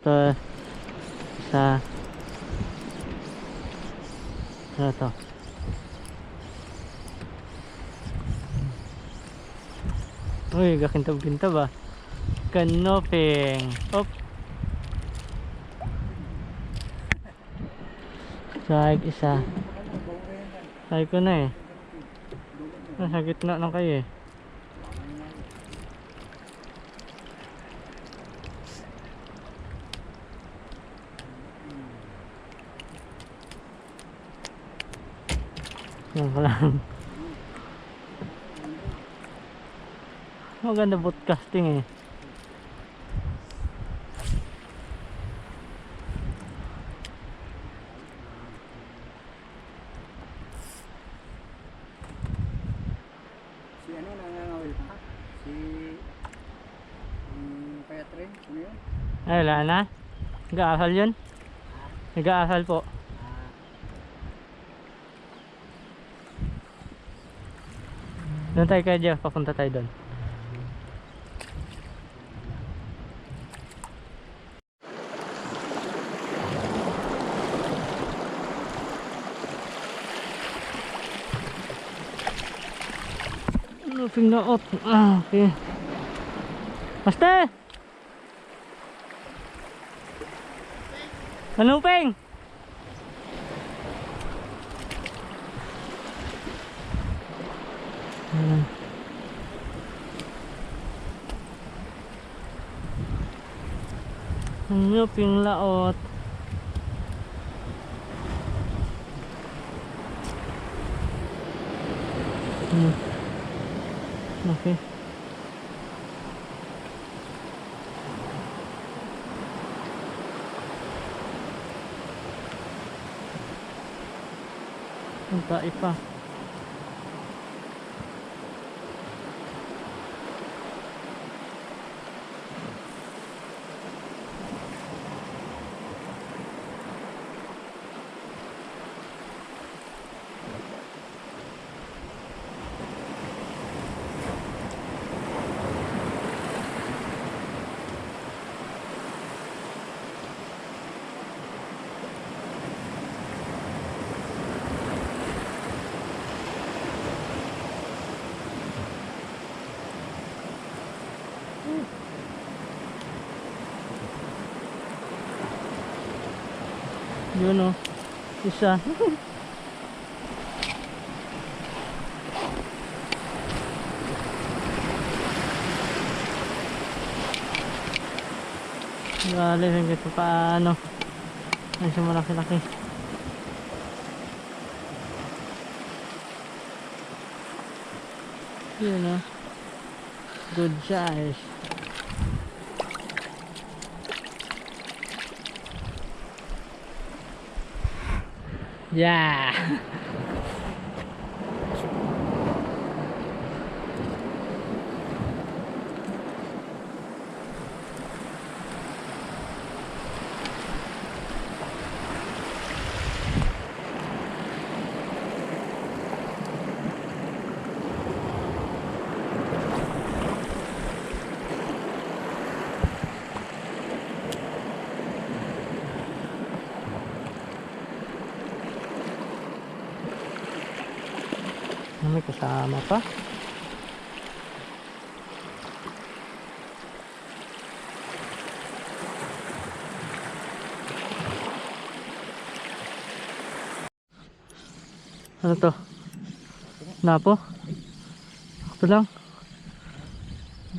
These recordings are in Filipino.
Ito, isa. Ano to? Uy, kakintab-kintab ah. Kanoping. Op. Sahig isa. Sahig ko na eh. Nasa gitna ng kayo eh. Yan pa lang. Maganda broadcasting eh. Si ano nangangawil pa? Si Petre, ano yun? Ay, wala na. Nag-aasal yun? Nag-aasal po. Doon tayo kaya Jeff, papunta tayo doon. Luping na ot. Ah, okay. Master! Manuping! Luping laot. Okay. Ang tae pa. Yun o. Isa. Galing lang ito paano. Ay siya malaki-laki. Yun o. Good size. Yeah. May kasama pa. Ano to? Napo? Ito lang.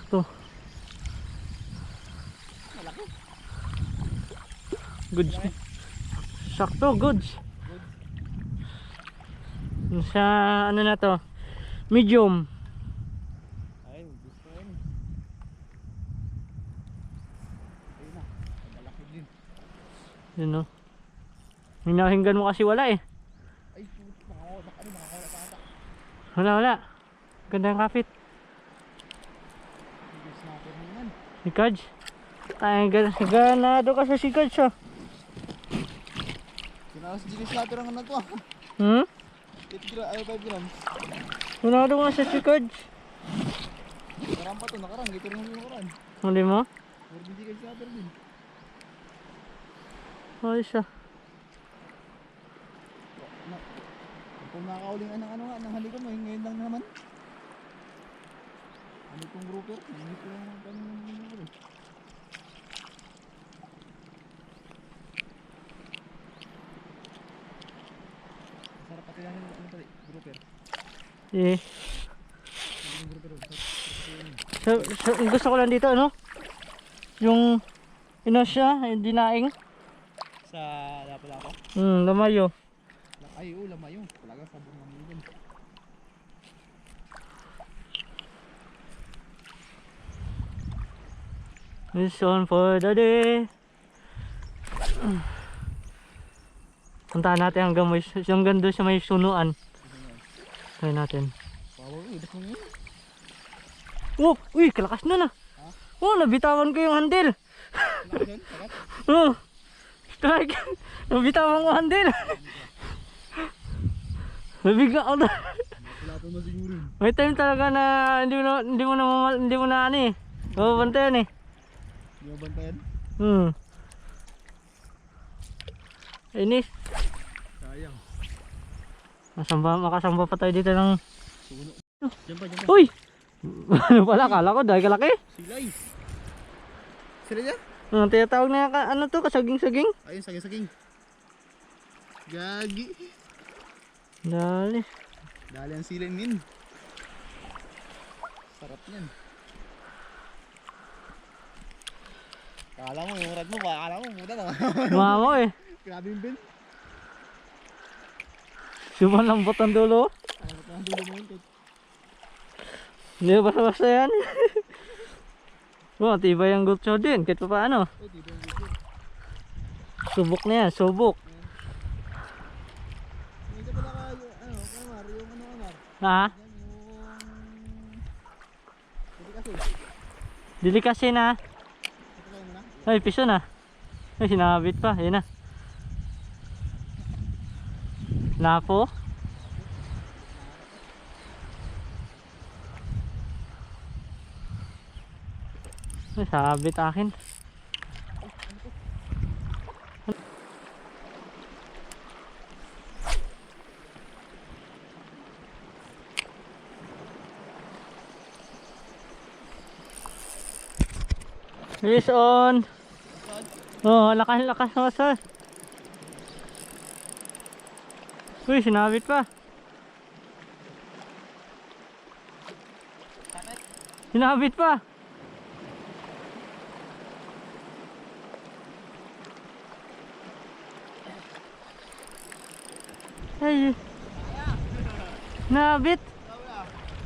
Ito. Goods. Sakto, goods. Sa ano na to? Medium. Ay, gusto ko yun. Ayun na, malaki din. Yun no. Hinahinggan mo kasi wala eh. Ay, makakawala pa ata. Wala. Ganda yung kapit. Hindi snapper mo yan. Si Kadj. Ay, ganado ka sa si Kadj ah. Sinakas Gilly snapper ang ano to. Hmm? 5 grams. Ganado nga sa si Kadj. Nakarang pa to, nakarang. Ito rin yung nakarang. Huli mo? Hindi ka snapper din. Ayos ah. Kung nakakauling ng ano nga, ng halikan mo, ngayon lang naman. Ano itong grouper? Ano ito yung grouper eh. Sarap pati lang yung ano pala, grouper. Eh. Yung grouper, So, gusto ko lang dito ano? Yung siya, yung dinaing. sa Lapu-Lapu? Lamayo. Ay, oo, lamayo. Talaga sabong namin yun. Mission for the day. Puntahan natin hanggang doon sa may sunuan. Try natin. Wow, idas mo yun. Oh, uy, kalakas na na. Oh, nabitawan ko yung handle. Wala ka dyan? Sagat? Oh, strike. Nabitawan ko handle. Nabigla ako na. Wala pa mo siguro. May time talaga na hindi mo na ano eh. Mababantayan eh. Di ba bantayan? Inis. Sayang. Makasamba pa tayo dito ng... Suno. Diyan pa, diyan pa. Uy! Ano pala, kala ko dahil kalaki. Silay. Sila niya? Tinatawag na ano to, kasaging-saging. Ayun, saging-saging. Gagi. Dali. Dali ang silay min. Sarap niyan. Kala mo yung rad mo, kala mo muda na. Mamo eh. Grabe yung bin. Suman lambot ang dulo. Ano ka ang dulo mo yun? Hindi basta-basta yan. Oh, tibay ang gulcho din. Kahit pa paano. Eh, dito yung video. Subok na yan, subok. Medyo pala ka, ano, Kamar, yung ano, Kamar. Ha? Yan, yung... Hindi kasi. Dili kasi na. Ito kayo muna. Ay, piso na. Ay, sinabit pa. Yan na. Napo. Ay, sabit akin. Release on. Oh, lakas mo sir. Uy, sinabit pa. Sinabit pa. Ay. Nabit.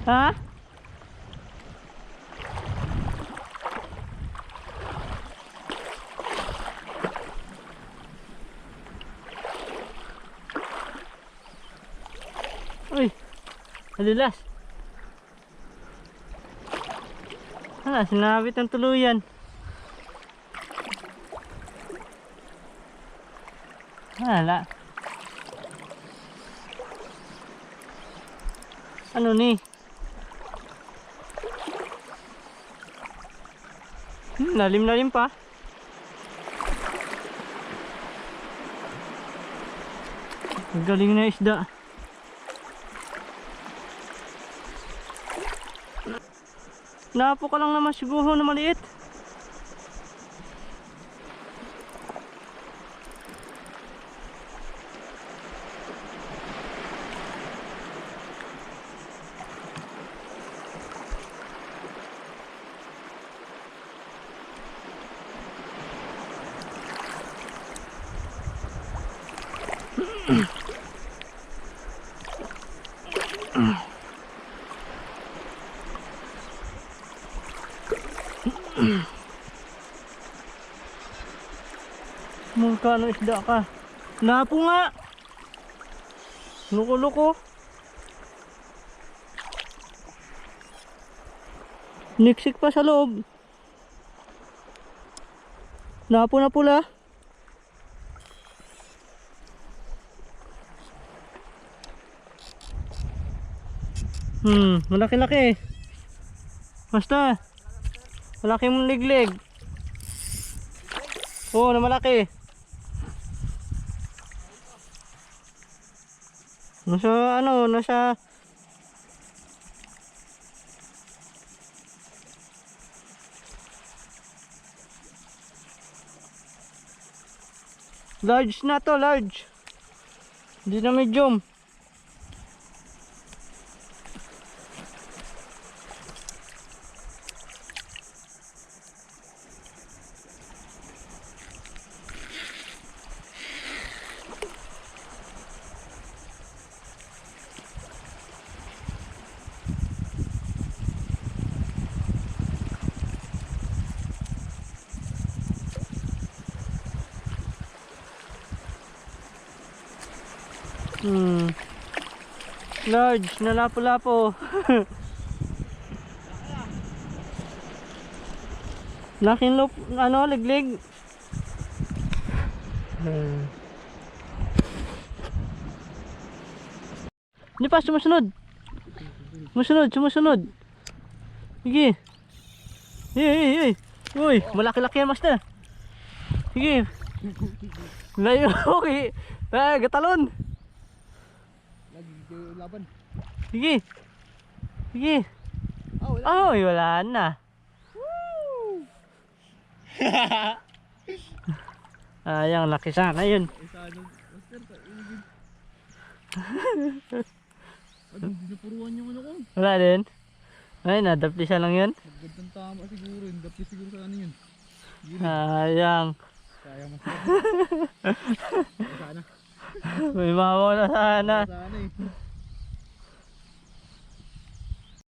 Ha? Uy, alilas. Sinabit ng tuluyan. Hala. Ano ni? Lalim pa. Ang galing na isda. Napo ka lang naman siguro na maliit. Magkano isda ka? Napo nga. Loko-loko. Niksik pa sa loob. Napo na pula. Malaki-laki. Basta. Malaki mong liglig. Oo, na malaki. Nasa ano, nasa large na to, large. Hindi na medium. Large na lapo-lapo. Laking loop, ano, liglig. Hindi pa, sumusunod. Sumusunod. Sige. Hey. Uy, malaki-laki yan, master. Sige. Layo, okay. Gatalon. Lagi laban. Sige. Oh, wala. Oh, wala na. Ayang laki sana yun. Isa ano, master, kainigin. Ano, hindi na puruan yung ano ko. Wala din. Ay, nadapisa lang yun. Magandang tama siguro, hindi dapli siguro sa ano yun. Ayang. Kaya master. Sana. May mawala sana. Sana eh.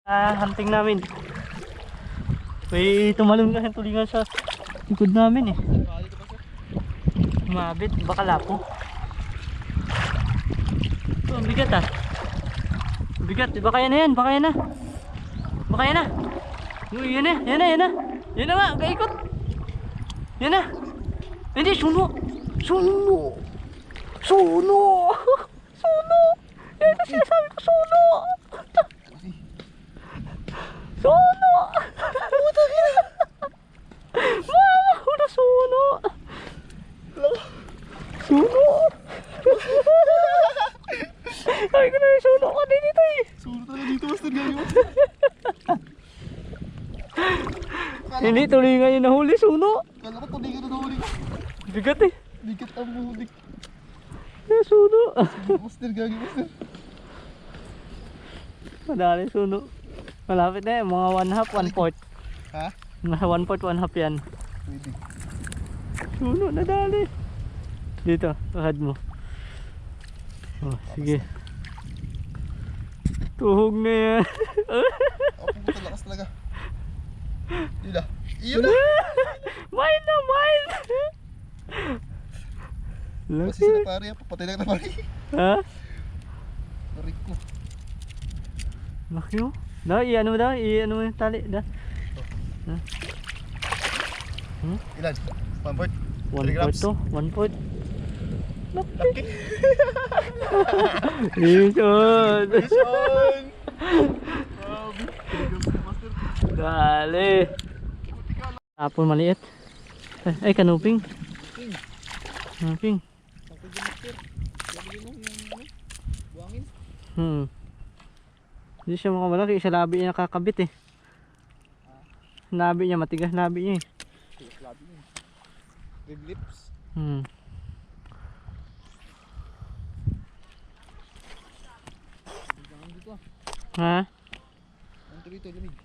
Hunting namin. May tumalon kasi tulingan sa likod namin eh. Baka dito master. Mabit, baka lapo. Oh, ang bigat ah. Bigat, baka yan na yan, baka yan na. Uy, yan na nga, kaikot. Yan na. Hindi, suno. Yan na sinasabi ko, suno. Mama ko na suno. Sabi ko na yung suno ko din ito eh. Sulo talaga dito master, galing mo. Hindi, tulingan yung nahuli, suno. Kala ko tuligin na nahuli ko. Bigat eh. Bigat ang mulik. Yung suno. Master, galing master. Madali suno. Malapit na eh, mga 1/2, 1/4. Ha? Mga 1/4, 1/2 yan. Pwede. Suno, nadali. Dito, ahad mo. Oh, sige. Tuhog na yan. Ako pumunta lakas talaga. Yun na. Iyon na. Mine! Kasi Laki. sila pare, papatay lang na pare. Ha? Pare ko. Laki mo. I-ano mo yung tali. Ilan? 1/4? 1/4 to. 1/4. Laki. Mission! Mission! Grabe. Master. Dali. Tapon maliit. Ay, kanuping. Kanuping. Bakit yung master? Lagi mo yung ano? Buhangin? Hindi siya makamalaki. Sa labi niya nakakabit eh. Labi niya, matigas labi niya eh. Tigas labi yun. Rib lips. Buhangin dito ah. Ha? Ang tuloy ito, lamig.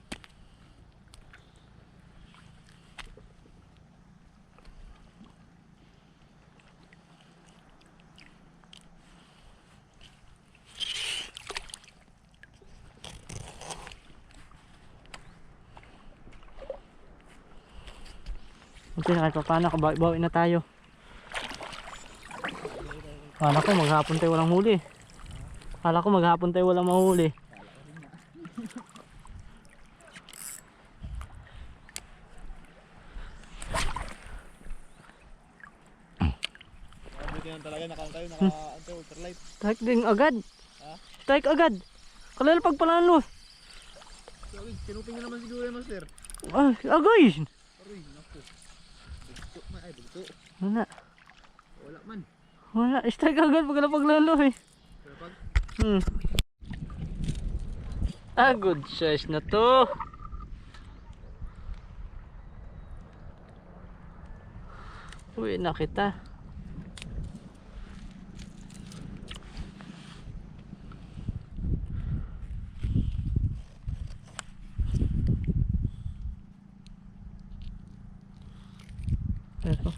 Okay, kahit pa paano, kabawi na tayo. Kala ko maghapon tayo walang huli. Mahuli. Mabuti yan talaga, naka-antay, naka-antay ultralight. Strike din agad. Ha? Strike agad. Kalalapag pala ano. Kinupin nyo naman siguro yan master. Agay. Aroy, naku. Bugto man, ay bugto. Wala. Wala man. Strike agad pag napag lalo eh. Pero pag Ah, good size na to. Uwi na kita. Ito.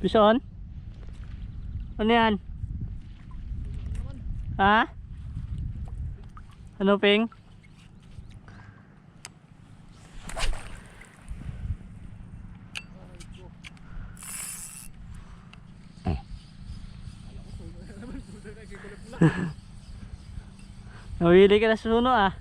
Bison? Ano yan? Ha? Ano, Ping? Nawili ka na sa suno ah.